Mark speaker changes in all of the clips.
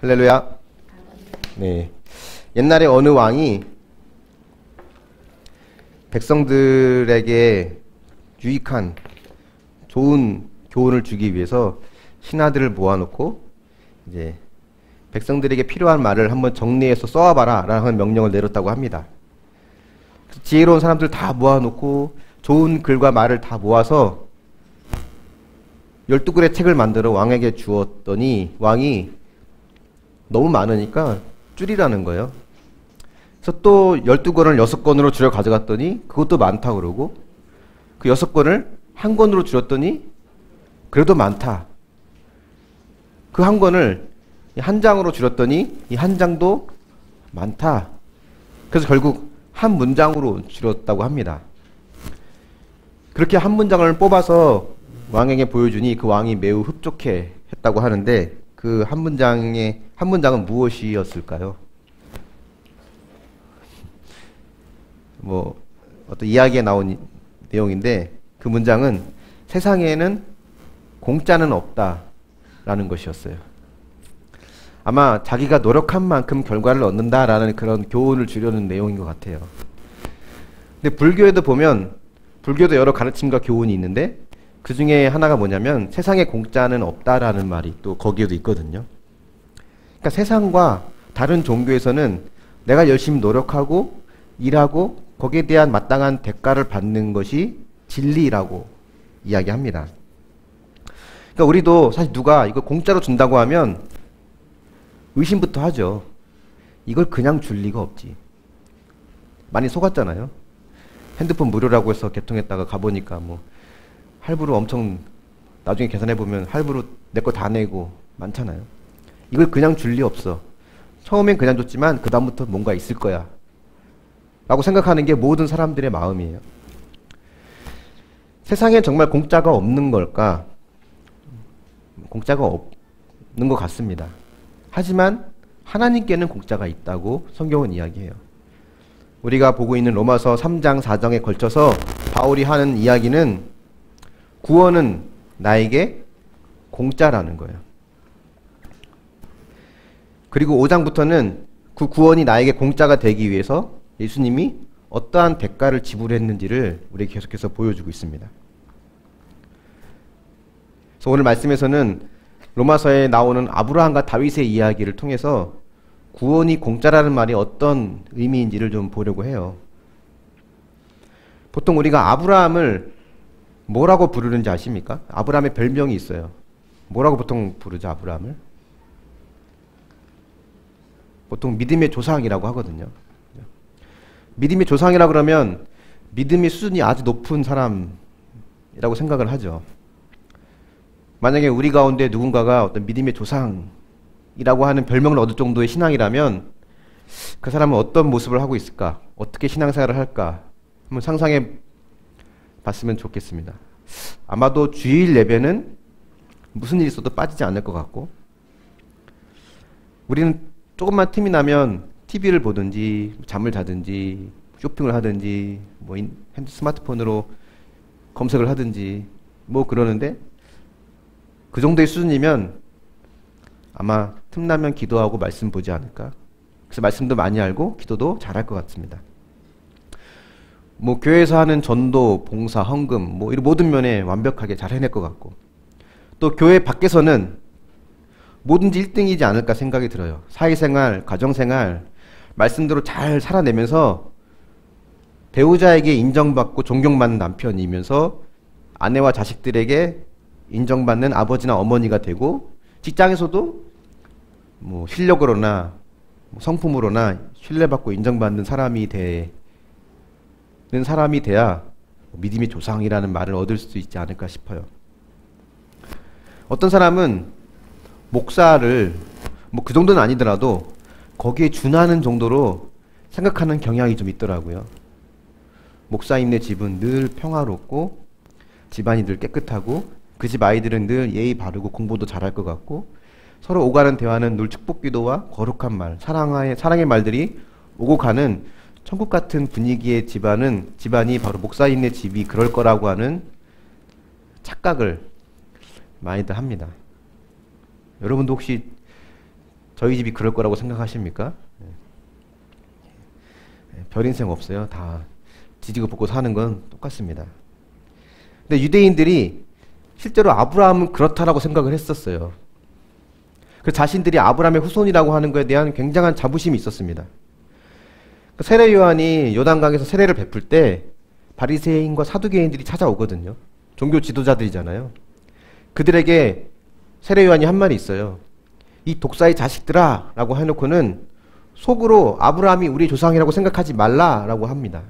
Speaker 1: 할렐루야. 네. 옛날에 어느 왕이 백성들에게 유익한 좋은 교훈을 주기 위해서 신하들을 모아놓고 이제 백성들에게 필요한 말을 한번 정리해서 써와봐라 라는 명령을 내렸다고 합니다. 지혜로운 사람들 다 모아놓고 좋은 글과 말을 다 모아서 12권의 책을 만들어 왕에게 주었더니 왕이 너무 많으니까 줄이라는 거예요. 그래서 또 12권을 6권으로 줄여 가져갔더니 그것도 많다 그러고, 그 6권을 한 권으로 줄였더니 그래도 많다. 그 한 권을 한 장으로 줄였더니 이 한 장도 많다. 그래서 결국 한 문장으로 줄였다고 합니다. 그렇게 한 문장을 뽑아서 왕에게 보여주니 그 왕이 매우 흡족해 했다고 하는데, 그 한 문장은 무엇이었을까요? 뭐 어떤 이야기에 나온 내용인데, 그 문장은 세상에는 공짜는 없다라는 것이었어요. 아마 자기가 노력한 만큼 결과를 얻는다라는 그런 교훈을 주려는 내용인 것 같아요. 근데 불교에도 보면, 불교도 여러 가르침과 교훈이 있는데 그 중에 하나가 뭐냐면 세상에 공짜는 없다라는 말이 또 거기에도 있거든요. 그러니까 세상과 다른 종교에서는 내가 열심히 노력하고 일하고 거기에 대한 마땅한 대가를 받는 것이 진리라고 이야기합니다. 그러니까 우리도 사실 누가 이거 공짜로 준다고 하면 의심부터 하죠. 이걸 그냥 줄 리가 없지. 많이 속았잖아요. 핸드폰 무료라고 해서 개통했다가 가보니까 뭐 할부로 엄청, 나중에 계산해보면 할부로 내 거 다 내고 많잖아요. 이걸 그냥 줄 리 없어. 처음엔 그냥 줬지만 그 다음부터 뭔가 있을 거야 라고 생각하는 게 모든 사람들의 마음이에요. 세상에 정말 공짜가 없는 걸까? 공짜가 없는 것 같습니다. 하지만 하나님께는 공짜가 있다고 성경은 이야기해요. 우리가 보고 있는 로마서 3장 4장에 걸쳐서 바울이 하는 이야기는 구원은 나에게 공짜라는 거예요. 그리고 5장부터는 그 구원이 나에게 공짜가 되기 위해서 예수님이 어떠한 대가를 지불했는지를 우리에게 계속해서 보여주고 있습니다. 그래서 오늘 말씀에서는 로마서에 나오는 아브라함과 다윗의 이야기를 통해서 구원이 공짜라는 말이 어떤 의미인지를 좀 보려고 해요. 보통 우리가 아브라함을 뭐라고 부르는지 아십니까? 아브라함의 별명이 있어요. 뭐라고 보통 부르죠, 아브라함을? 보통 믿음의 조상이라고 하거든요. 믿음의 조상이라 그러면 믿음의 수준이 아주 높은 사람이라고 생각을 하죠. 만약에 우리 가운데 누군가가 어떤 믿음의 조상이라고 하는 별명을 얻을 정도의 신앙이라면 그 사람은 어떤 모습을 하고 있을까? 어떻게 신앙생활을 할까? 한번 상상해 봤으면 좋겠습니다. 아마도 주일 예배는 무슨 일이 있어도 빠지지 않을 것 같고, 우리는 조금만 틈이 나면 TV를 보든지 잠을 자든지 쇼핑을 하든지 뭐 스마트폰으로 검색을 하든지 뭐 그러는데, 그 정도의 수준이면 아마 틈나면 기도하고 말씀 보지 않을까? 그래서 말씀도 많이 알고 기도도 잘할 것 같습니다. 뭐 교회에서 하는 전도, 봉사, 헌금 뭐 이런 모든 면에 완벽하게 잘 해낼 것 같고, 또 교회 밖에서는 뭐든지 1등이지 않을까 생각이 들어요. 사회생활, 가정생활 말씀대로 잘 살아내면서 배우자에게 인정받고 존경받는 남편이면서 아내와 자식들에게 인정받는 아버지나 어머니가 되고, 직장에서도 뭐 실력으로나 성품으로나 신뢰받고 인정받는 사람이 돼야 믿음의 조상이라는 말을 얻을 수 있지 않을까 싶어요. 어떤 사람은 목사를 뭐 그 정도는 아니더라도 거기에 준하는 정도로 생각하는 경향이 좀 있더라고요. 목사님네 집은 늘 평화롭고 집안이 늘 깨끗하고 그 집 아이들은 늘 예의 바르고 공부도 잘할 것 같고, 서로 오가는 대화는 늘 축복기도와 거룩한 말, 사랑의 말들이 오고 가는 천국 같은 분위기의 집안이 바로 목사님네 집이 그럴 거라고 하는 착각을 많이들 합니다. 여러분도 혹시 저희 집이 그럴 거라고 생각하십니까? 별 인생 없어요. 다 지지고 볶고 사는 건 똑같습니다. 근데 유대인들이 실제로 아브라함은 그렇다라고 생각을 했었어요. 그 자신들이 아브라함의 후손이라고 하는 것에 대한 굉장한 자부심이 있었습니다. 세례 요한이 요단강에서 세례를 베풀 때 바리새인과 사두개인들이 찾아오거든요. 종교 지도자들이잖아요. 그들에게 세례 요한이 한 말이 있어요. 이 독사의 자식들아 라고 해놓고는 속으로 아브라함이 우리 조상이라고 생각하지 말라라고 합니다.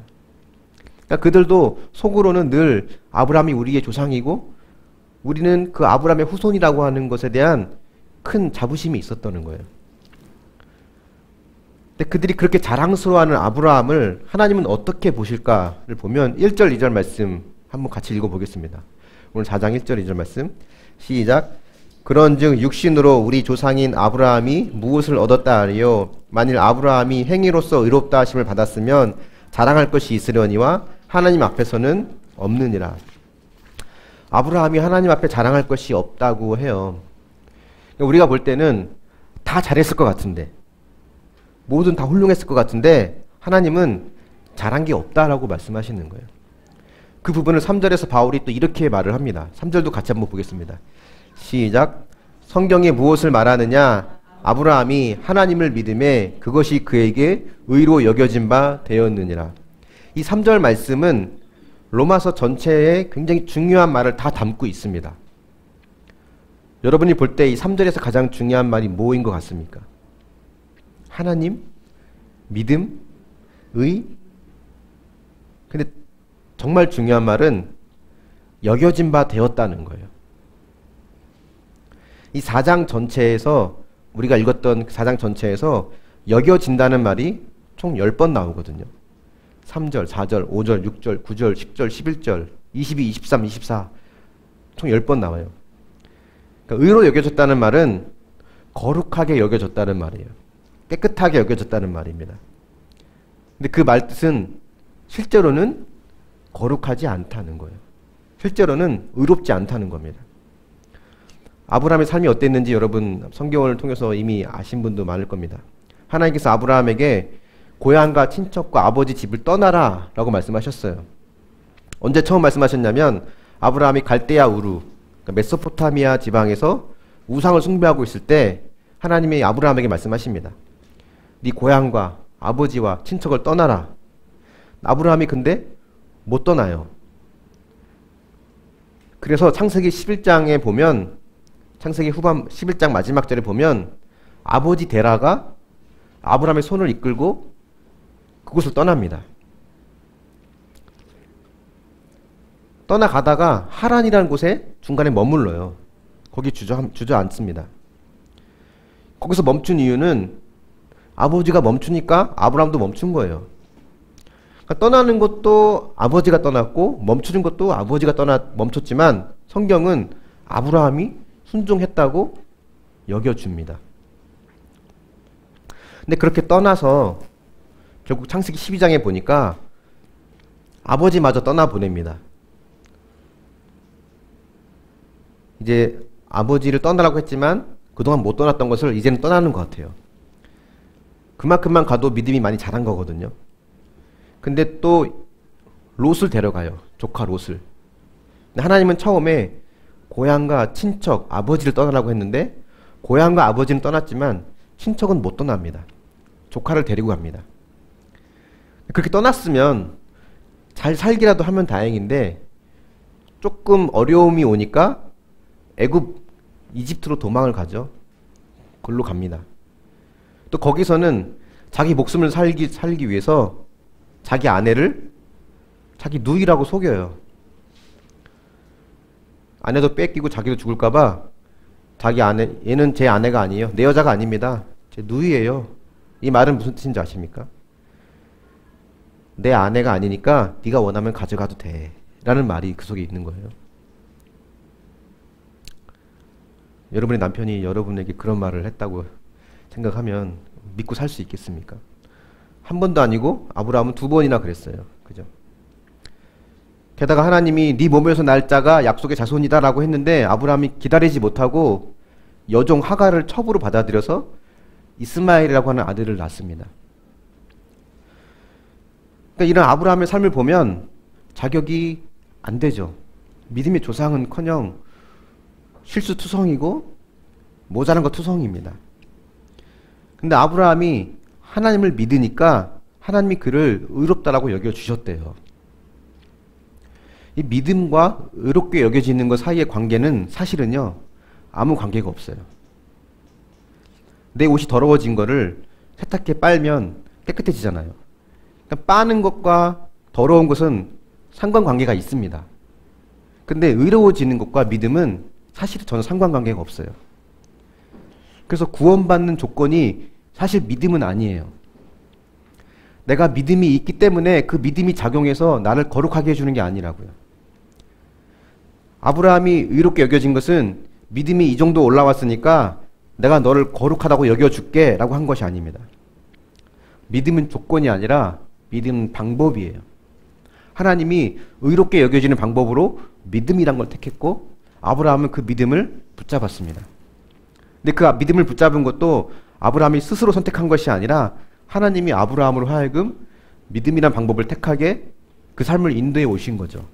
Speaker 1: 그러니까 그들도 속으로는 늘 아브라함이 우리의 조상이고 우리는 그 아브라함의 후손이라고 하는 것에 대한 큰 자부심이 있었다는 거예요. 근데 그들이 그렇게 자랑스러워하는 아브라함을 하나님은 어떻게 보실까를 보면 1절 2절 말씀 한번 같이 읽어보겠습니다. 오늘 4장 1절 2절 말씀 시작. 그런즉 육신으로 우리 조상인 아브라함이 무엇을 얻었다 하리요? 만일 아브라함이 행위로서 의롭다 하심을 받았으면 자랑할 것이 있으려니와 하나님 앞에서는 없느니라. 아브라함이 하나님 앞에 자랑할 것이 없다고 해요. 우리가 볼 때는 다 잘했을 것 같은데, 뭐든 다 훌륭했을 것 같은데 하나님은 잘한 게 없다라고 말씀하시는 거예요. 그 부분을 3절에서 바울이 또 이렇게 말을 합니다. 3절도 같이 한번 보겠습니다. 시작. 성경이 무엇을 말하느냐? 아브라함이 하나님을 믿음에 그것이 그에게 의로 여겨진 바 되었느니라. 이 3절 말씀은 로마서 전체에 굉장히 중요한 말을 다 담고 있습니다. 여러분이 볼 때 이 3절에서 가장 중요한 말이 뭐인 것 같습니까? 하나님, 믿음, 의. 근데 정말 중요한 말은 여겨진 바 되었다는 거예요. 이 4장 전체에서 우리가 읽었던 4장 전체에서 여겨진다는 말이 총 10번 나오거든요. 3절, 4절, 5절, 6절, 9절, 10절, 11절, 22, 23, 24 총 10번 나와요. 그러니까 의로 여겨졌다는 말은 거룩하게 여겨졌다는 말이에요. 깨끗하게 여겨졌다는 말입니다. 근데 그 말 뜻은 실제로는 거룩하지 않다는 거예요. 실제로는 의롭지 않다는 겁니다. 아브라함의 삶이 어땠는지 여러분 성경을 통해서 이미 아신 분도 많을 겁니다. 하나님께서 아브라함에게 고향과 친척과 아버지 집을 떠나라 라고 말씀하셨어요. 언제 처음 말씀하셨냐면 아브라함이 갈대아 우루, 그러니까 메소포타미아 지방에서 우상을 숭배하고 있을 때 하나님이 아브라함에게 말씀하십니다. 네 고향과 아버지와 친척을 떠나라. 아브라함이 근데 못 떠나요. 그래서 창세기 11장에 보면, 창세기 후반 11장 마지막 절에 보면 아버지 데라가 아브라함의 손을 이끌고 그곳을 떠납니다. 떠나가다가 하란이라는 곳에 중간에 머물러요. 거기 주저앉습니다. 거기서 멈춘 이유는 아버지가 멈추니까 아브라함도 멈춘 거예요. 그러니까 떠나는 것도 아버지가 떠났고 멈추는 것도 아버지가 멈췄지만 성경은 아브라함이 순종했다고 여겨줍니다. 근데 그렇게 떠나서 결국 창세기 12장에 보니까 아버지마저 떠나보냅니다. 이제 아버지를 떠나라고 했지만 그동안 못 떠났던 것을 이제는 떠나는 것 같아요. 그만큼만 가도 믿음이 많이 자란 거거든요. 근데 또 롯을 데려가요. 조카 롯을. 근데 하나님은 처음에 고향과 친척, 아버지를 떠나라고 했는데 고향과 아버지는 떠났지만 친척은 못 떠납니다. 조카를 데리고 갑니다. 그렇게 떠났으면 잘 살기라도 하면 다행인데 조금 어려움이 오니까 이집트로 도망을 가죠. 그걸로 갑니다. 또 거기서는 자기 목숨을 살기 위해서 자기 아내를 자기 누이라고 속여요. 아내도 뺏기고 자기도 죽을까봐 자기 아내, 얘는 제 아내가 아니에요. 내 여자가 아닙니다. 제 누이예요. 이 말은 무슨 뜻인지 아십니까? 내 아내가 아니니까 네가 원하면 가져가도 돼 라는 말이 그 속에 있는 거예요. 여러분의 남편이 여러분에게 그런 말을 했다고 생각하면 믿고 살 수 있겠습니까? 한 번도 아니고 아브라함은 2번이나 그랬어요. 그죠? 게다가 하나님이 네 몸에서 날 자가 약속의 자손이다 라고 했는데 아브라함이 기다리지 못하고 여종 하갈을 첩으로 받아들여서 이스마엘이라고 하는 아들을 낳습니다. 그러니까 이런 아브라함의 삶을 보면 자격이 안 되죠. 믿음의 조상은커녕 실수투성이고 모자란 거 투성입니다. 근데 아브라함이 하나님을 믿으니까 하나님이 그를 의롭다라고 여겨주셨대요. 이 믿음과 의롭게 여겨지는 것 사이의 관계는 사실은요, 아무 관계가 없어요. 내 옷이 더러워진 거를 세탁기에 빨면 깨끗해지잖아요. 그러니까 빠는 것과 더러운 것은 상관관계가 있습니다. 근데 의로워지는 것과 믿음은 사실 전혀 상관관계가 없어요. 그래서 구원받는 조건이 사실 믿음은 아니에요. 내가 믿음이 있기 때문에 그 믿음이 작용해서 나를 거룩하게 해주는 게 아니라고요. 아브라함이 의롭게 여겨진 것은 믿음이 이 정도 올라왔으니까 내가 너를 거룩하다고 여겨줄게 라고 한 것이 아닙니다. 믿음은 조건이 아니라 믿음은 방법이에요. 하나님이 의롭게 여겨지는 방법으로 믿음이란 걸 택했고 아브라함은 그 믿음을 붙잡았습니다. 근데 그 믿음을 붙잡은 것도 아브라함이 스스로 선택한 것이 아니라 하나님이 아브라함으로 하여금 믿음이란 방법을 택하게 그 삶을 인도해 오신 거죠.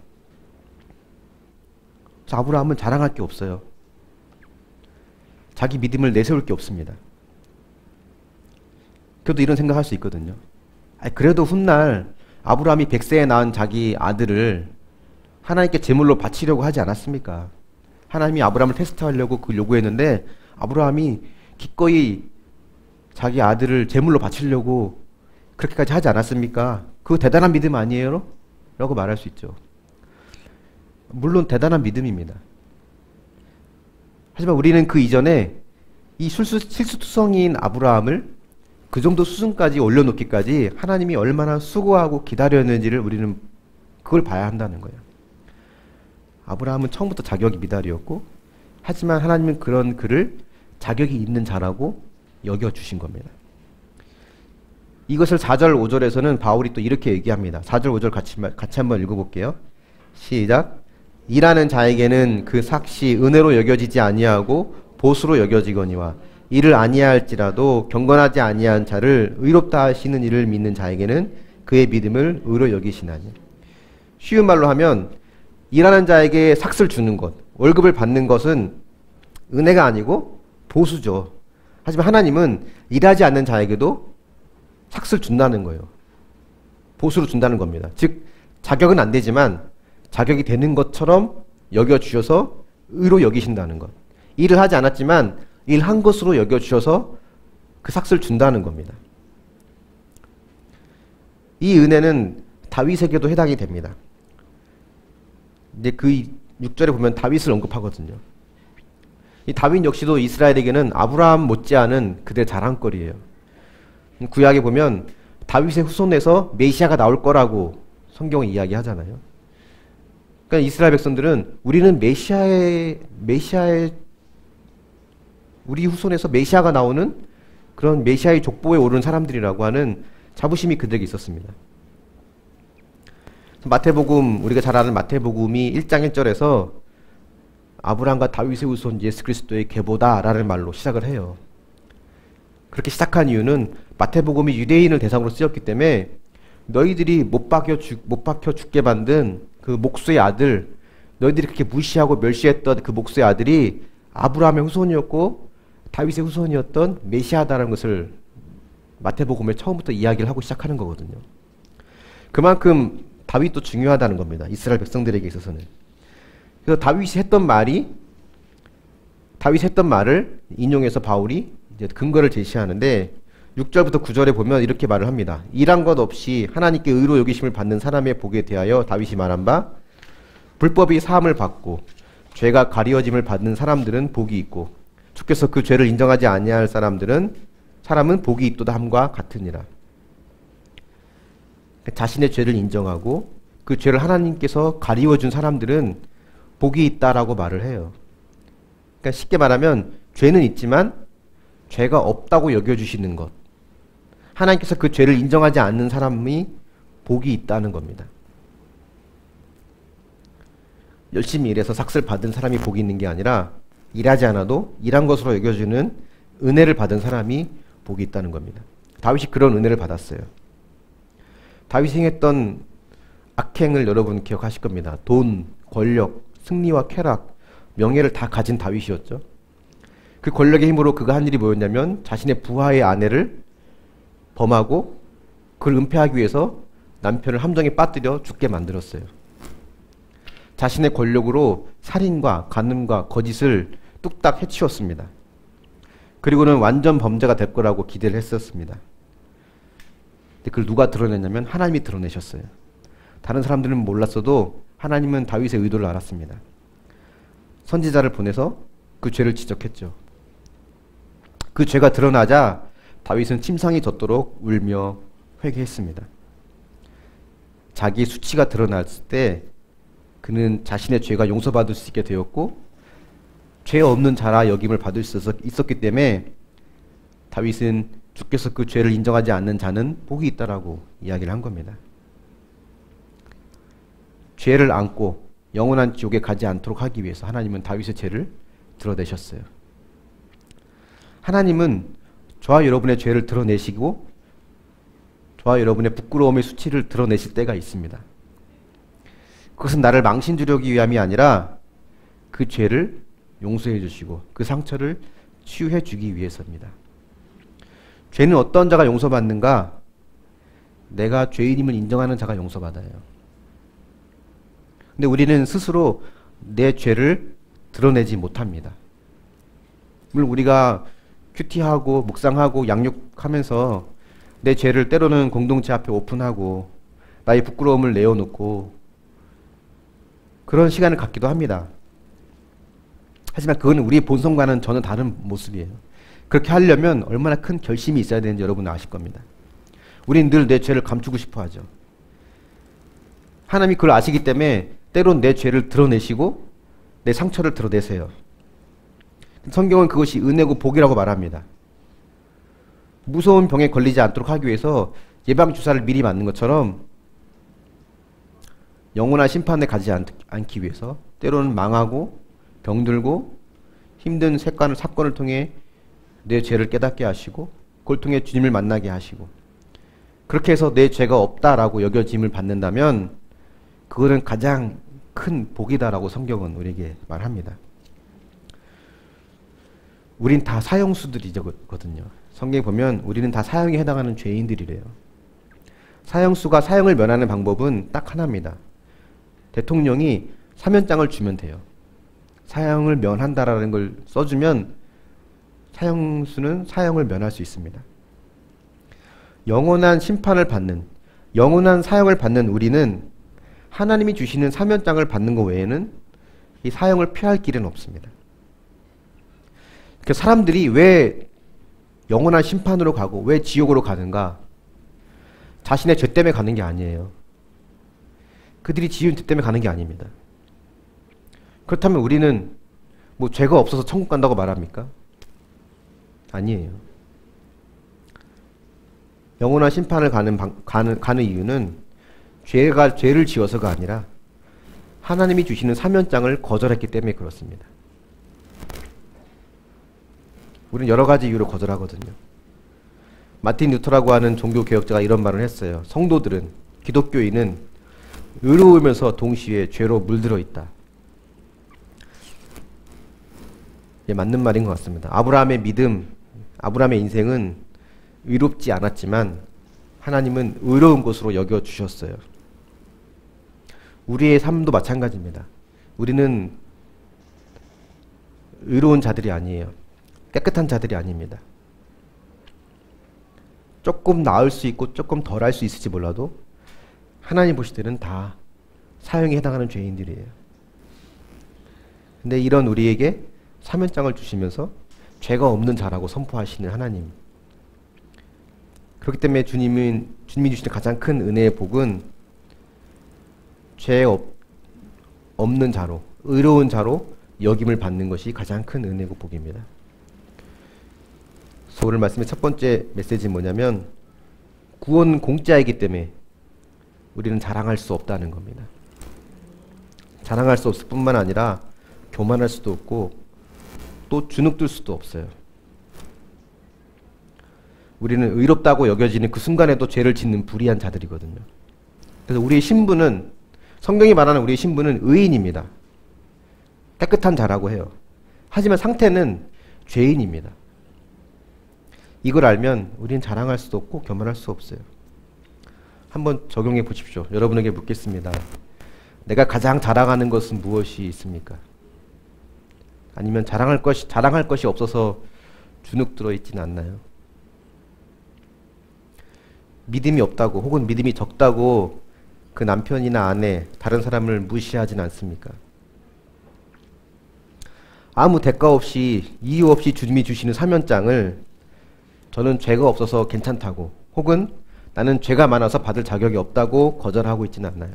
Speaker 1: 그래서 아브라함은 자랑할 게 없어요. 자기 믿음을 내세울 게 없습니다. 그래도 이런 생각할 수 있거든요. 그래도 훗날 아브라함이 100세에 낳은 자기 아들을 하나님께 제물로 바치려고 하지 않았습니까? 하나님이 아브라함을 테스트하려고 그걸 요구했는데 아브라함이 기꺼이 자기 아들을 제물로 바치려고 그렇게까지 하지 않았습니까? 그거 대단한 믿음 아니에요? 라고 말할 수 있죠. 물론 대단한 믿음입니다. 하지만 우리는 그 이전에 이 실수투성이인 아브라함을 그 정도 수준까지 올려놓기까지 하나님이 얼마나 수고하고 기다렸는지를 우리는 그걸 봐야 한다는 거예요. 아브라함은 처음부터 자격이 미달이었고 하지만 하나님은 그런 그를 자격이 있는 자라고 여겨주신 겁니다. 이것을 4절 5절에서는 바울이 또 이렇게 얘기합니다. 4절 5절 같이 한번 읽어볼게요. 시작. 일하는 자에게는 그 삭시 은혜로 여겨지지 아니하고 보수로 여겨지거니와 이를 아니할지라도 경건하지 아니한 자를 의롭다 하시는 이를 믿는 자에게는 그의 믿음을 의로 여기시나니. 쉬운 말로 하면 일하는 자에게 삭스를 주는 것, 월급을 받는 것은 은혜가 아니고 보수죠. 하지만 하나님은 일하지 않는 자에게도 삭스를 준다는 거예요. 보수로 준다는 겁니다. 즉 자격은 안 되지만 자격이 되는 것처럼 여겨주셔서 의로 여기신다는 것. 일을 하지 않았지만 일한 것으로 여겨주셔서 그 삭스를 준다는 겁니다. 이 은혜는 다윗에게도 해당이 됩니다. 이제 그 6절에 보면 다윗을 언급하거든요. 이 다윗 역시도 이스라엘에게는 아브라함 못지않은 그들의 자랑거리예요. 구약에 보면 다윗의 후손에서 메시아가 나올 거라고 성경이 이야기하잖아요. 그러니까 이스라엘 백성들은 우리는 우리 후손에서 메시아가 나오는 그런 메시아의 족보에 오른 사람들이라고 하는 자부심이 그들에게 있었습니다. 마태복음, 우리가 잘 아는 마태복음이 1장 1절에서 아브라함과 다윗의 후손 예수 그리스도의 계보다라는 말로 시작을 해요. 그렇게 시작한 이유는 마태복음이 유대인을 대상으로 쓰였기 때문에 너희들이 못 박혀 죽게 만든 그 목수의 아들, 너희들이 그렇게 무시하고 멸시했던 그 목수의 아들이 아브라함의 후손이었고 다윗의 후손이었던 메시아다라는 것을 마태복음에 처음부터 이야기를 하고 시작하는 거거든요. 그만큼 다윗도 중요하다는 겁니다. 이스라엘 백성들에게 있어서는. 그래서 다윗이 했던 말을 인용해서 바울이 이제 근거를 제시하는데 6절부터 9절에 보면 이렇게 말을 합니다. 일한 것 없이 하나님께 의로 여기심을 받는 사람의 복에 대하여 다윗이 말한 바 불법이 사함을 받고 죄가 가리워짐을 받는 사람들은 복이 있고 주께서 그 죄를 인정하지 아니할 사람은 복이 있도다 함과 같으니라. 자신의 죄를 인정하고 그 죄를 하나님께서 가리워준 사람들은 복이 있다라고 말을 해요. 그러니까 쉽게 말하면 죄는 있지만 죄가 없다고 여겨주시는 것. 하나님께서 그 죄를 인정하지 않는 사람이 복이 있다는 겁니다. 열심히 일해서 삭스를 받은 사람이 복이 있는 게 아니라 일하지 않아도 일한 것으로 여겨주는 은혜를 받은 사람이 복이 있다는 겁니다. 다윗이 그런 은혜를 받았어요. 다윗이 행했던 악행을 여러분 기억하실 겁니다. 돈, 권력, 승리와 쾌락, 명예를 다 가진 다윗이었죠. 그 권력의 힘으로 그가 한 일이 뭐였냐면 자신의 부하의 아내를 범하고 그를 은폐하기 위해서 남편을 함정에 빠뜨려 죽게 만들었어요. 자신의 권력으로 살인과 간음과 거짓을 뚝딱 해치웠습니다. 그리고는 완전 범죄가 될 거라고 기대를 했었습니다. 근데 그걸 누가 드러냈냐면 하나님이 드러내셨어요. 다른 사람들은 몰랐어도 하나님은 다윗의 의도를 알았습니다. 선지자를 보내서 그 죄를 지적했죠. 그 죄가 드러나자 다윗은 침상이 젖도록 울며 회개했습니다. 자기의 수치가 드러났을 때 그는 자신의 죄가 용서받을 수 있게 되었고 죄 없는 자라 여김을 받을 수 있었기 때문에 다윗은 주께서 그 죄를 인정하지 않는 자는 복이 있다라고 이야기를 한 겁니다. 죄를 안고 영원한 지옥에 가지 않도록 하기 위해서 하나님은 다윗의 죄를 드러내셨어요. 하나님은 저와 여러분의 죄를 드러내시고 저와 여러분의 부끄러움의 수치를 드러내실 때가 있습니다. 그것은 나를 망신 주려기 위함이 아니라 그 죄를 용서해 주시고 그 상처를 치유해 주기 위해서입니다. 죄는 어떤 자가 용서받는가? 내가 죄인임을 인정하는 자가 용서받아요. 근데 우리는 스스로 내 죄를 드러내지 못합니다. 물론 우리가 큐티하고 묵상하고 양육하면서 내 죄를 때로는 공동체 앞에 오픈하고 나의 부끄러움을 내어놓고 그런 시간을 갖기도 합니다. 하지만 그건 우리의 본성과는 전혀 다른 모습이에요. 그렇게 하려면 얼마나 큰 결심이 있어야 되는지 여러분은 아실 겁니다. 우리는 늘 내 죄를 감추고 싶어 하죠. 하나님이 그걸 아시기 때문에 때론 내 죄를 드러내시고 내 상처를 드러내세요. 성경은 그것이 은혜고 복이라고 말합니다. 무서운 병에 걸리지 않도록 하기 위해서 예방주사를 미리 맞는 것처럼 영원한 심판에 가지 않기 위해서 때로는 망하고 병들고 힘든 사건을 통해 내 죄를 깨닫게 하시고 그걸 통해 주님을 만나게 하시고 그렇게 해서 내 죄가 없다라고 여겨짐을 받는다면 그거는 가장 큰 복이다라고 성경은 우리에게 말합니다. 우린 다 사형수들이거든요. 성경에 보면 우리는 다 사형에 해당하는 죄인들이래요. 사형수가 사형을 면하는 방법은 딱 하나입니다. 대통령이 사면장을 주면 돼요. 사형을 면한다라는 걸 써주면 사형수는 사형을 면할 수 있습니다. 영원한 심판을 받는, 영원한 사형을 받는 우리는 하나님이 주시는 사면장을 받는 것 외에는 이 사형을 피할 길은 없습니다. 사람들이 왜 영원한 심판으로 가고 왜 지옥으로 가는가? 자신의 죄 때문에 가는 게 아니에요. 그들이 지은 죄 때문에 가는 게 아닙니다. 그렇다면 우리는 뭐 죄가 없어서 천국 간다고 말합니까? 아니에요. 영원한 심판을 가는 이유는 죄를 지어서가 아니라 하나님이 주시는 사면장을 거절했기 때문에 그렇습니다. 우리는 여러 가지 이유로 거절하거든요. 마틴 루터라고 하는 종교개혁자가 이런 말을 했어요. 성도들은, 기독교인은 의로우면서 동시에 죄로 물들어 있다. 예, 맞는 말인 것 같습니다. 아브라함의 믿음, 아브라함의 인생은 의롭지 않았지만 하나님은 의로운 것으로 여겨주셨어요. 우리의 삶도 마찬가지입니다. 우리는 의로운 자들이 아니에요. 깨끗한 자들이 아닙니다. 조금 나을 수 있고 조금 덜 할 수 있을지 몰라도 하나님 보실 때는 다 사형에 해당하는 죄인들이에요. 근데 이런 우리에게 사면장을 주시면서 죄가 없는 자라고 선포하시는 하나님. 그렇기 때문에 주님이 주시는 가장 큰 은혜의 복은 죄 없는 자로, 의로운 자로 여김을 받는 것이 가장 큰 은혜고 복입니다. 그래서 오늘 말씀의 첫 번째 메시지는 뭐냐면 구원은 공짜이기 때문에 우리는 자랑할 수 없다는 겁니다. 자랑할 수 없을 뿐만 아니라 교만할 수도 없고 또 주눅들 수도 없어요. 우리는 의롭다고 여겨지는 그 순간에도 죄를 짓는 불의한 자들이거든요. 그래서 우리의 신분은, 성경이 말하는 우리의 신분은 의인입니다. 깨끗한 자라고 해요. 하지만 상태는 죄인입니다. 이걸 알면 우리는 자랑할 수도 없고 교만할 수 없어요. 한번 적용해 보십시오. 여러분에게 묻겠습니다. 내가 가장 자랑하는 것은 무엇이 있습니까? 아니면 자랑할 것이 없어서 주눅 들어 있지는 않나요? 믿음이 없다고 혹은 믿음이 적다고 그 남편이나 아내, 다른 사람을 무시하진 않습니까? 아무 대가 없이, 이유 없이 주님이 주시는 사면장을 저는 죄가 없어서 괜찮다고, 혹은 나는 죄가 많아서 받을 자격이 없다고 거절하고 있지는 않나요?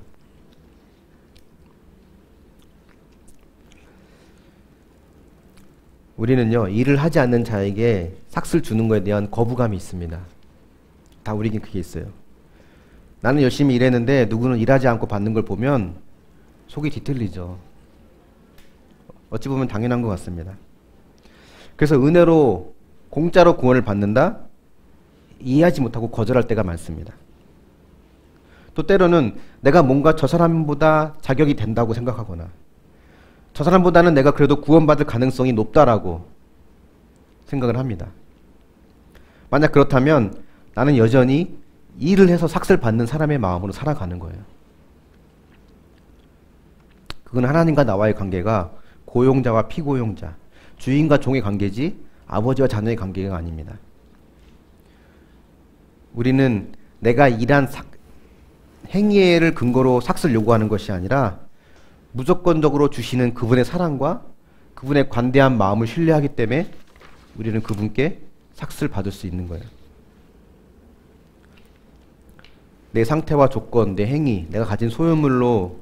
Speaker 1: 우리는요, 일을 하지 않는 자에게 삭슬 주는 것에 대한 거부감이 있습니다. 다 우리에겐 그게 있어요. 나는 열심히 일했는데 누구는 일하지 않고 받는 걸 보면 속이 뒤틀리죠. 어찌 보면 당연한 것 같습니다. 그래서 은혜로, 공짜로 구원을 받는다? 이해하지 못하고 거절할 때가 많습니다. 또 때로는 내가 뭔가 저 사람보다 자격이 된다고 생각하거나, 저 사람보다는 내가 그래도 구원받을 가능성이 높다라고 생각을 합니다. 만약 그렇다면 나는 여전히 일을 해서 삭슬 받는 사람의 마음으로 살아가는 거예요. 그건 하나님과 나와의 관계가 고용자와 피고용자, 주인과 종의 관계지 아버지와 자녀의 관계가 아닙니다. 우리는 내가 일한 행위를 근거로 삭슬 요구하는 것이 아니라 무조건적으로 주시는 그분의 사랑과 그분의 관대한 마음을 신뢰하기 때문에 우리는 그분께 삭슬 받을 수 있는 거예요. 내 상태와 조건, 내 행위, 내가 가진 소유물로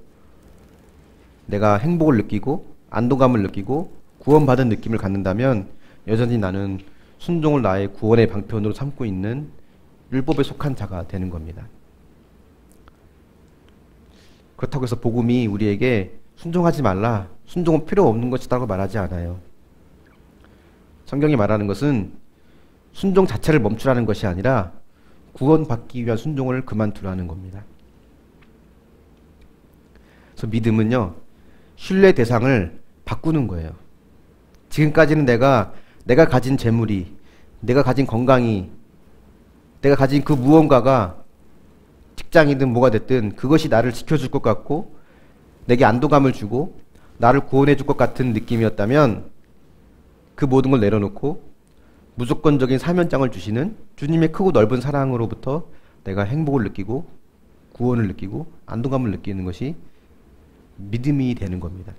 Speaker 1: 내가 행복을 느끼고 안도감을 느끼고 구원받은 느낌을 갖는다면 여전히 나는 순종을 나의 구원의 방편으로 삼고 있는 율법에 속한 자가 되는 겁니다. 그렇다고 해서 복음이 우리에게 순종하지 말라, 순종은 필요 없는 것이라고 말하지 않아요. 성경이 말하는 것은 순종 자체를 멈추라는 것이 아니라 구원받기 위한 순종을 그만두라는 겁니다. 그래서 믿음은요, 신뢰 대상을 바꾸는 거예요. 지금까지는 내가 가진 재물이, 내가 가진 건강이, 내가 가진 그 무언가가 직장이든 뭐가 됐든 그것이 나를 지켜줄 것 같고 내게 안도감을 주고 나를 구원해 줄 것 같은 느낌이었다면 그 모든 걸 내려놓고 무조건적인 사면장을 주시는 주님의 크고 넓은 사랑으로부터 내가 행복을 느끼고 구원을 느끼고 안도감을 느끼는 것이 믿음이 되는 겁니다.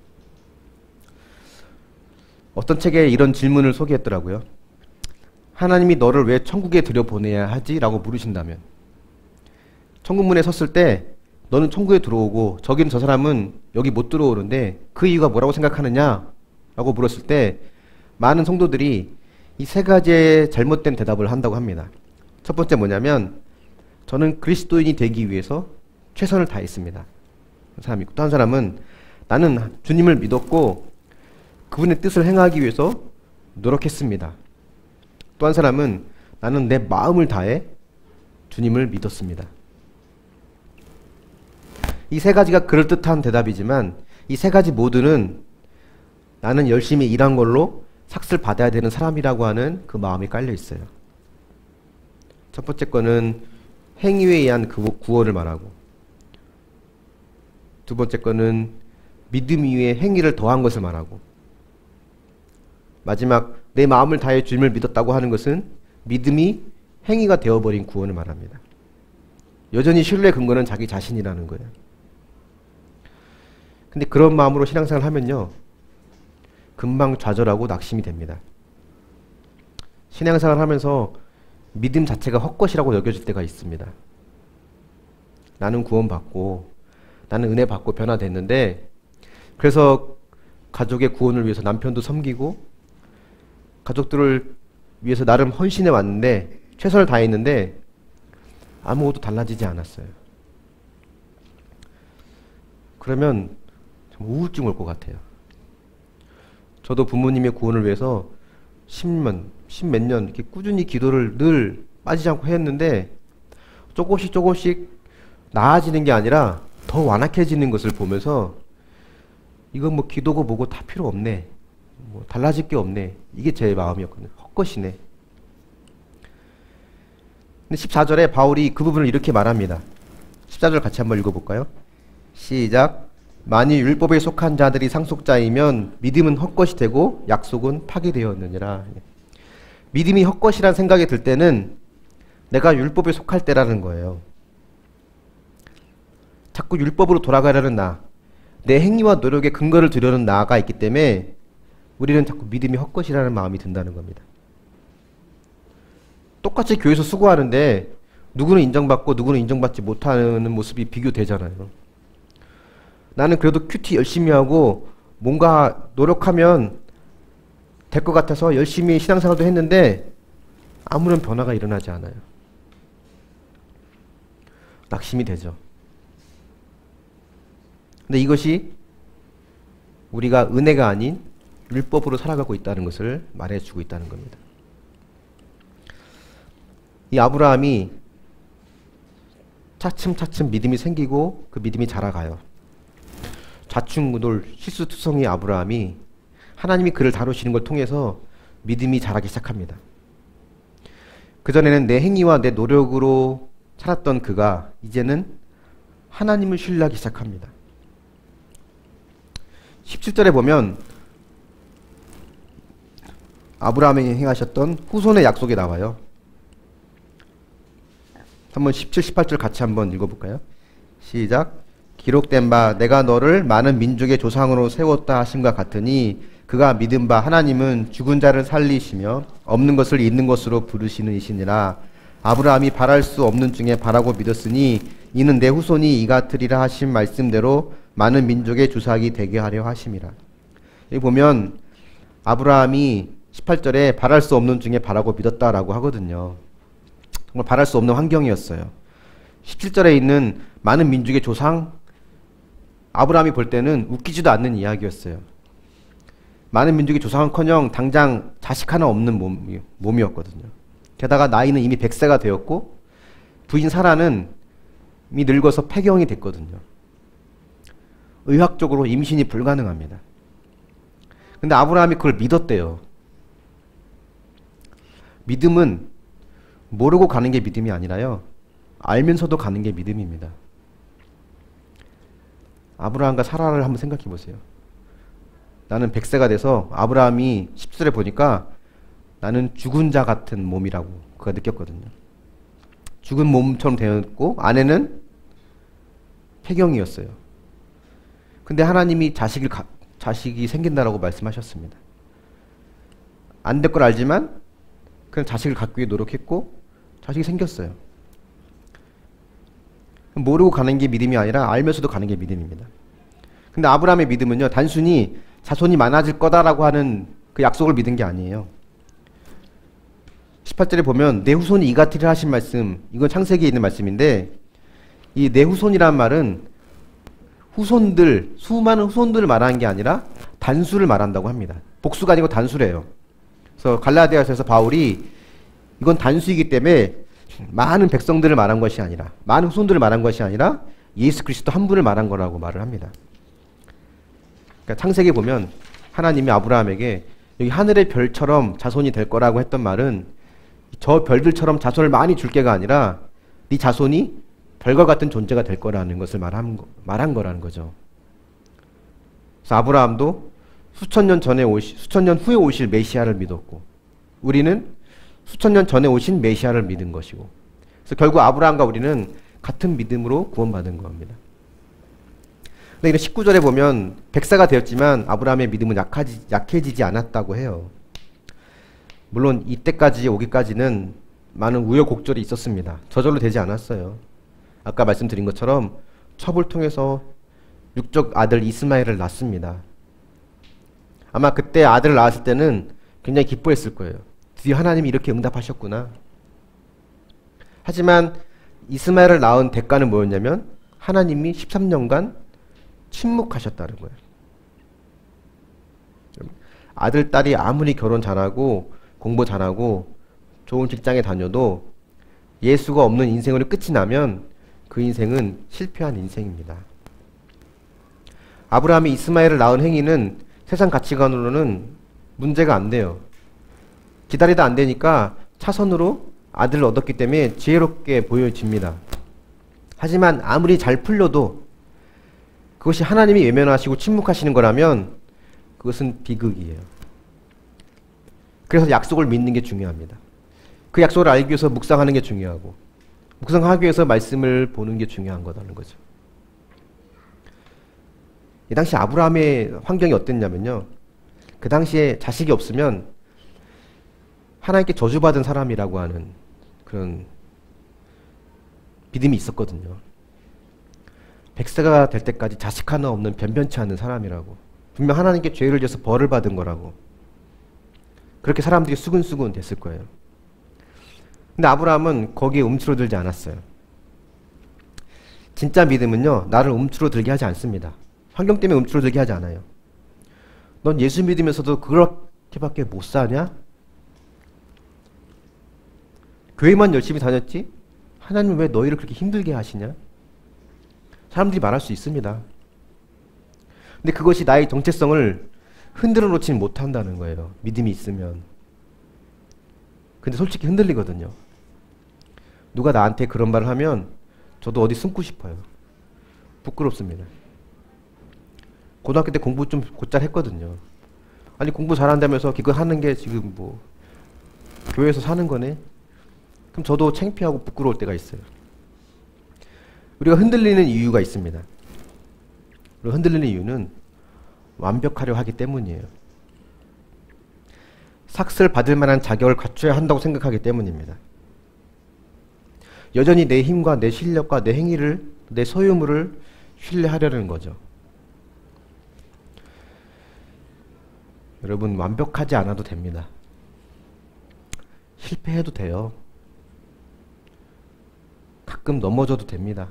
Speaker 1: 어떤 책에 이런 질문을 소개했더라고요. 하나님이 너를 왜 천국에 들여보내야 하지? 라고 물으신다면, 천국문에 섰을 때 너는 천국에 들어오고 저기는 저 사람은 여기 못 들어오는데 그 이유가 뭐라고 생각하느냐? 라고 물었을 때 많은 성도들이 이 세 가지의 잘못된 대답을 한다고 합니다. 첫 번째 뭐냐면, 저는 그리스도인이 되기 위해서 최선을 다했습니다. 그 사람이 있고, 또 한 사람은 나는 주님을 믿었고 그분의 뜻을 행하기 위해서 노력했습니다. 또 한 사람은 나는 내 마음을 다해 주님을 믿었습니다. 이 세 가지가 그럴듯한 대답이지만 이 세 가지 모두는 나는 열심히 일한 걸로 삭슬 받아야 되는 사람이라고 하는 그 마음이 깔려 있어요. 첫 번째 거는 행위에 의한 구원을 말하고, 두 번째 거는 믿음 위에 행위를 더한 것을 말하고, 마지막 내 마음을 다해 주님을 믿었다고 하는 것은 믿음이 행위가 되어버린 구원을 말합니다. 여전히 신뢰의 근거는 자기 자신이라는 거예요. 근데 그런 마음으로 신앙생활을 하면요, 금방 좌절하고 낙심이 됩니다. 신앙생활을 하면서 믿음 자체가 헛것이라고 여겨질 때가 있습니다. 나는 구원받고 나는 은혜 받고 변화됐는데, 그래서 가족의 구원을 위해서 남편도 섬기고 가족들을 위해서 나름 헌신해 왔는데, 최선을 다했는데 아무것도 달라지지 않았어요. 그러면 좀 우울증 올 것 같아요. 저도 부모님의 구원을 위해서 십몇 년 이렇게 꾸준히 기도를 늘 빠지지 않고 했는데 조금씩 조금씩 나아지는 게 아니라 더 완악해지는 것을 보면서 이건 뭐 기도고 뭐고 다 필요 없네. 뭐 달라질 게 없네. 이게 제 마음이었거든요. 헛것이네. 근데 14절에 바울이 그 부분을 이렇게 말합니다. 14절 같이 한번 읽어볼까요? 시작. 만일 율법에 속한 자들이 상속자이면 믿음은 헛것이 되고 약속은 파기되었느니라. 믿음이 헛것이란 생각이 들 때는 내가 율법에 속할 때라는 거예요. 자꾸 율법으로 돌아가려는 나, 내 행위와 노력에 근거를 두려는 나가 있기 때문에 우리는 자꾸 믿음이 헛것이라는 마음이 든다는 겁니다. 똑같이 교회에서 수고하는데 누구는 인정받고 누구는 인정받지 못하는 모습이 비교되잖아요. 나는 그래도 큐티 열심히 하고 뭔가 노력하면 될 것 같아서 열심히 신앙생활도 했는데 아무런 변화가 일어나지 않아요. 낙심이 되죠. 근데 이것이 우리가 은혜가 아닌 율법으로 살아가고 있다는 것을 말해주고 있다는 겁니다. 이 아브라함이 차츰차츰 믿음이 생기고 그 믿음이 자라가요. 좌충우돌 실수투성이 아브라함이 하나님이 그를 다루시는 걸 통해서 믿음이 자라기 시작합니다. 그전에는 내 행위와 내 노력으로 살았던 그가 이제는 하나님을 신뢰하기 시작합니다. 17절에 보면 아브라함이 행하셨던 후손의 약속이 나와요. 한번 17, 18절 같이 한번 읽어볼까요? 시작. 기록된 바 내가 너를 많은 민족의 조상으로 세웠다 하심과 같으니 그가 믿은 바 하나님은 죽은 자를 살리시며 없는 것을 있는 것으로 부르시는 이시니라. 아브라함이 바랄 수 없는 중에 바라고 믿었으니 이는 내 후손이 이 같으리라 하신 말씀대로 많은 민족의 주삭이 되게 하려 하심이라. 여기 보면 아브라함이 18절에 바랄 수 없는 중에 바라고 믿었다라고 하거든요. 정말 바랄 수 없는 환경이었어요. 17절에 있는 많은 민족의 조상, 아브라함이 볼 때는 웃기지도 않는 이야기였어요. 많은 민족의 조상은커녕 당장 자식 하나 없는 몸이었거든요. 게다가 나이는 이미 100세가 되었고 부인 사라는 이미 늙어서 폐경이 됐거든요. 의학적으로 임신이 불가능합니다. 근데 아브라함이 그걸 믿었대요. 믿음은 모르고 가는 게 믿음이 아니라요, 알면서도 가는 게 믿음입니다. 아브라함과 사라를 한번 생각해 보세요. 나는 100세가 돼서 아브라함이 10절에 보니까 나는 죽은 자 같은 몸이라고 그가 느꼈거든요. 죽은 몸처럼 되었고 아내는 폐경이었어요. 근데 하나님이 자식이 생긴다라고 말씀하셨습니다. 안 될 걸 알지만 그냥 자식을 갖기 위해 노력했고 자식이 생겼어요. 모르고 가는 게 믿음이 아니라 알면서도 가는 게 믿음입니다. 근데 아브라함의 믿음은요, 단순히 자손이 많아질 거다라고 하는 그 약속을 믿은 게 아니에요. 18절에 보면 내 후손이 이같으리라 하신 말씀, 이건 창세기에 있는 말씀인데 이 내 후손이라는 말은 후손들, 수많은 후손들을 말하는 게 아니라 단수를 말한다고 합니다. 복수가 아니고 단수래요. 그래서 갈라디아서에서 바울이 이건 단수이기 때문에 많은 백성들을 말한 것이 아니라, 많은 후손들을 말한 것이 아니라 예수 그리스도 한 분을 말한 거라고 말을 합니다. 그러니까 창세기에 보면 하나님이 아브라함에게 여기 하늘의 별처럼 자손이 될 거라고 했던 말은 저 별들처럼 자손을 많이 줄 게가 아니라 네 자손이 별과 같은 존재가 될 거라는 것을 말한 거라는 거죠. 그래서 아브라함도 수천 년 후에 오실 메시아를 믿었고 우리는 수천 년 전에 오신 메시아를 믿은 것이고, 그래서 결국 아브라함과 우리는 같은 믿음으로 구원받은 겁니다. 근데 19절에 보면 100세가 되었지만 아브라함의 믿음은 약해지지 않았다고 해요. 물론 이때까지 오기까지는 많은 우여곡절이 있었습니다. 저절로 되지 않았어요. 아까 말씀드린 것처럼 첩을 통해서 육적 아들 이스마엘을 낳습니다. 아마 그때 아들을 낳았을 때는 굉장히 기뻐했을 거예요. 드디어 하나님이 이렇게 응답하셨구나. 하지만 이스마엘을 낳은 대가는 뭐였냐면 하나님이 13년간 침묵하셨다는 거예요. 아들, 딸이 아무리 결혼 잘하고 공부 잘하고 좋은 직장에 다녀도 예수가 없는 인생으로 끝이 나면 그 인생은 실패한 인생입니다. 아브라함이 이스마엘을 낳은 행위는 세상 가치관으로는 문제가 안 돼요. 기다리다 안 되니까 차선으로 아들을 얻었기 때문에 지혜롭게 보여집니다. 하지만 아무리 잘 풀려도 그것이 하나님이 외면하시고 침묵하시는 거라면 그것은 비극이에요. 그래서 약속을 믿는 게 중요합니다. 그 약속을 알기 위해서 묵상하는 게 중요하고, 묵상하기 위해서 말씀을 보는 게 중요한 거라는 거죠. 이 당시 아브라함의 환경이 어땠냐면요, 그 당시에 자식이 없으면 하나님께 저주받은 사람이라고 하는 그런 믿음이 있었거든요. 100세가 될 때까지 자식 하나 없는 변변치 않은 사람이라고, 분명 하나님께 죄를 지어서 벌을 받은 거라고, 그렇게 사람들이 수근수근 됐을 거예요. 근데 아브라함은 거기에 움츠러들지 않았어요. 진짜 믿음은요, 나를 움츠러들게 하지 않습니다. 환경 때문에 움츠러들게 하지 않아요. 넌 예수 믿으면서도 그렇게밖에 못 사냐? 교회만 열심히 다녔지? 하나님은 왜 너희를 그렇게 힘들게 하시냐? 사람들이 말할 수 있습니다. 근데 그것이 나의 정체성을 흔들어 놓지는 못한다는 거예요. 믿음이 있으면. 근데 솔직히 흔들리거든요. 누가 나한테 그런 말을 하면 저도 어디 숨고 싶어요. 부끄럽습니다. 고등학교 때 공부 좀 곧잘 했거든요. 아니 공부 잘한다면서 그거 하는 게 지금 뭐 교회에서 사는 거네? 그럼 저도 창피하고 부끄러울 때가 있어요. 우리가 흔들리는 이유가 있습니다. 우리가 흔들리는 이유는 완벽하려 하기 때문이에요. 삭슬 받을 만한 자격을 갖춰야 한다고 생각하기 때문입니다. 여전히 내 힘과 내 실력과 내 행위를, 내 소유물을 신뢰하려는 거죠. 여러분, 완벽하지 않아도 됩니다. 실패해도 돼요. 가끔 넘어져도 됩니다.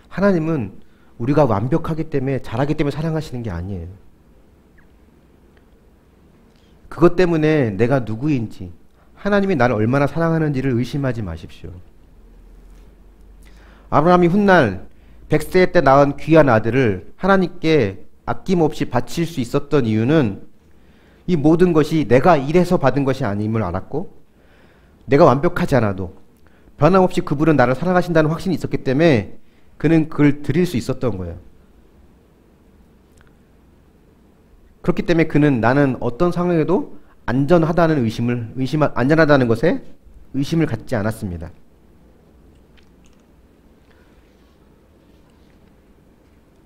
Speaker 1: 하나님은 우리가 완벽하기 때문에, 잘하기 때문에 사랑하시는 게 아니에요. 그것 때문에 내가 누구인지, 하나님이 나를 얼마나 사랑하는지를 의심하지 마십시오. 아브라함이 훗날 100세 때 낳은 귀한 아들을 하나님께 아낌없이 바칠 수 있었던 이유는 이 모든 것이 내가 일해서 받은 것이 아님을 알았고, 내가 완벽하지 않아도 변함없이 그분은 나를 사랑하신다는 확신이 있었기 때문에 그는 그걸 드릴 수 있었던 거예요. 그렇기 때문에 그는 나는 어떤 상황에도 안전하다는 안전하다는 것에 의심을 갖지 않았습니다.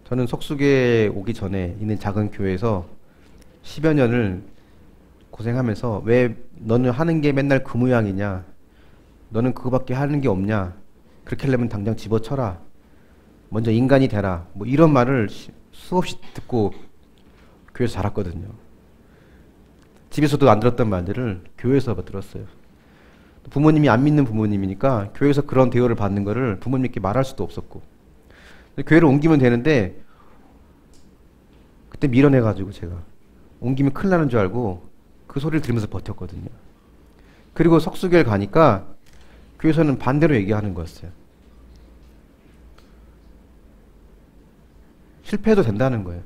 Speaker 1: 저는 석수교에 오기 전에 있는 작은 교회에서 10여 년을 고생하면서, 왜 너는 하는 게 맨날 그 모양이냐, 너는 그거밖에 하는 게 없냐, 그렇게 하려면 당장 집어쳐라, 먼저 인간이 되라, 뭐 이런 말을 수없이 듣고 교회에서 자랐거든요. 집에서도 안 들었던 말들을 교회에서 들었어요. 부모님이 안 믿는 부모님이니까 교회에서 그런 대우를 받는 거를 부모님께 말할 수도 없었고, 교회를 옮기면 되는데 그때 밀어내가지고 제가 옮기면 큰일 나는 줄 알고 그 소리를 들으면서 버텼거든요. 그리고 석수교회를 가니까 교회에서는 반대로 얘기하는 거였어요. 실패해도 된다는 거예요.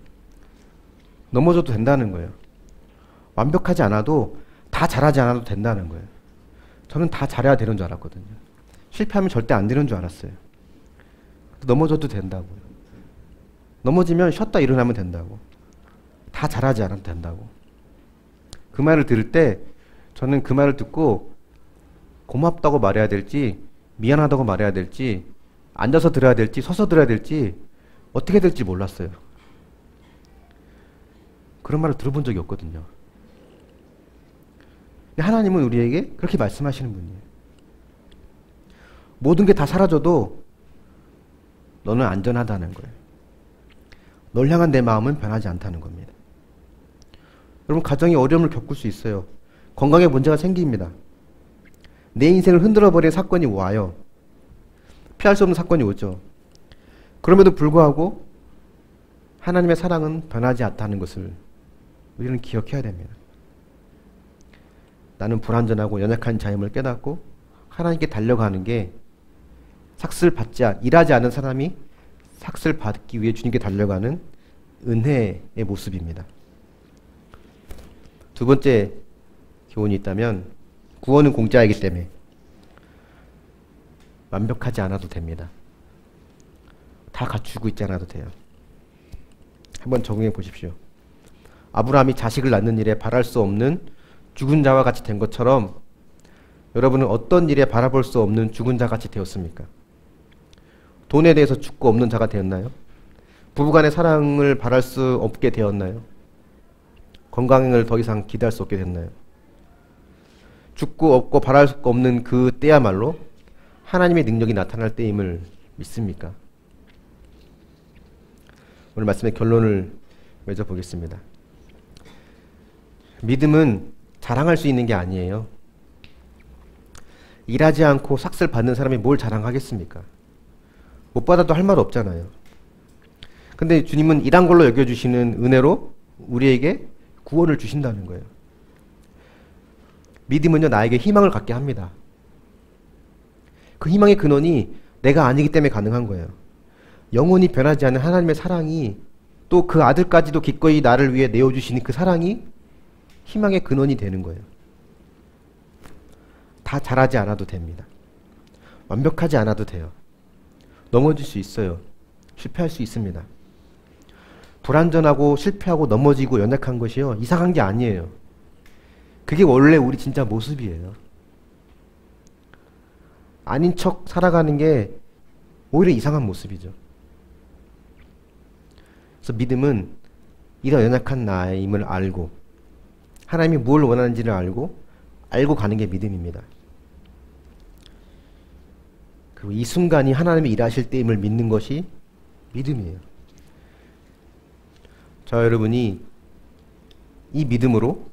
Speaker 1: 넘어져도 된다는 거예요. 완벽하지 않아도, 다 잘하지 않아도 된다는 거예요. 저는 다 잘해야 되는 줄 알았거든요. 실패하면 절대 안 되는 줄 알았어요. 넘어져도 된다고요. 넘어지면 쉬었다 일어나면 된다고. 다 잘하지 않아도 된다고. 그 말을 들을 때 저는 그 말을 듣고 고맙다고 말해야 될지, 미안하다고 말해야 될지, 앉아서 들어야 될지, 서서 들어야 될지, 어떻게 될지 몰랐어요. 그런 말을 들어본 적이 없거든요. 근데 하나님은 우리에게 그렇게 말씀하시는 분이에요. 모든 게 다 사라져도 너는 안전하다는 거예요. 널 향한 내 마음은 변하지 않다는 겁니다. 여러분, 가정이 어려움을 겪을 수 있어요. 건강에 문제가 생깁니다. 내 인생을 흔들어버린 사건이 와요. 피할 수 없는 사건이 오죠. 그럼에도 불구하고 하나님의 사랑은 변하지 않다는 것을 우리는 기억해야 됩니다. 나는 불완전하고 연약한 자임을 깨닫고 하나님께 달려가는 게 일하지 않은 사람이 삭슬 받기 위해 주님께 달려가는 은혜의 모습입니다. 두 번째 교훈이 있다면, 구원은 공짜이기 때문에 완벽하지 않아도 됩니다. 다 갖추고 있지 않아도 돼요. 한번 적용해 보십시오. 아브라함이 자식을 낳는 일에 바랄 수 없는 죽은 자와 같이 된 것처럼 여러분은 어떤 일에 바라볼 수 없는 죽은 자 같이 되었습니까? 돈에 대해서 죽고 없는 자가 되었나요? 부부간의 사랑을 바랄 수 없게 되었나요? 건강을 더 이상 기대할 수 없게 됐나요? 죽고 없고 바랄 수 없는 그 때야말로 하나님의 능력이 나타날 때임을 믿습니까? 오늘 말씀의 결론을 맺어보겠습니다. 믿음은 자랑할 수 있는 게 아니에요. 일하지 않고 삭슬 받는 사람이 뭘 자랑하겠습니까? 못 받아도 할 말 없잖아요. 근데 주님은 일한 걸로 여겨주시는 은혜로 우리에게 구원을 주신다는 거예요. 믿음은요, 나에게 희망을 갖게 합니다. 그 희망의 근원이 내가 아니기 때문에 가능한 거예요. 영원히 변하지 않는 하나님의 사랑이, 또 그 아들까지도 기꺼이 나를 위해 내어주시는 그 사랑이 희망의 근원이 되는 거예요. 다 잘하지 않아도 됩니다. 완벽하지 않아도 돼요. 넘어질 수 있어요. 실패할 수 있습니다. 불완전하고 실패하고 넘어지고 연약한 것이요, 이상한 게 아니에요. 그게 원래 우리 진짜 모습이에요. 아닌 척 살아가는 게 오히려 이상한 모습이죠. 그래서 믿음은 이런 연약한 나임을 알고, 하나님이 뭘 원하는지를 알고 가는 게 믿음입니다. 그리고 이 순간이 하나님이 일하실 때임을 믿는 것이 믿음이에요. 저 여러분이 이 믿음으로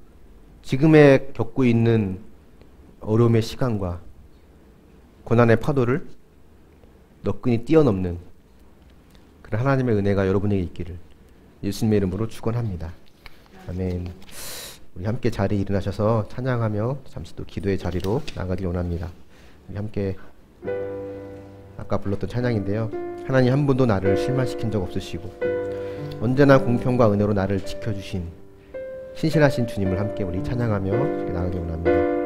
Speaker 1: 지금에 겪고 있는 어려움의 시간과 고난의 파도를 너끈히 뛰어넘는 그런 하나님의 은혜가 여러분에게 있기를 예수님의 이름으로 축원합니다. 아멘. 우리 함께 자리에 일어나셔서 찬양하며 잠시 또 기도의 자리로 나가길 원합니다. 우리 함께 아까 불렀던 찬양인데요, 하나님 한 번도 나를 실망시킨 적 없으시고 언제나 공평과 은혜로 나를 지켜주신 신실하신 주님을 함께 우리 찬양하며 나가길 원합니다.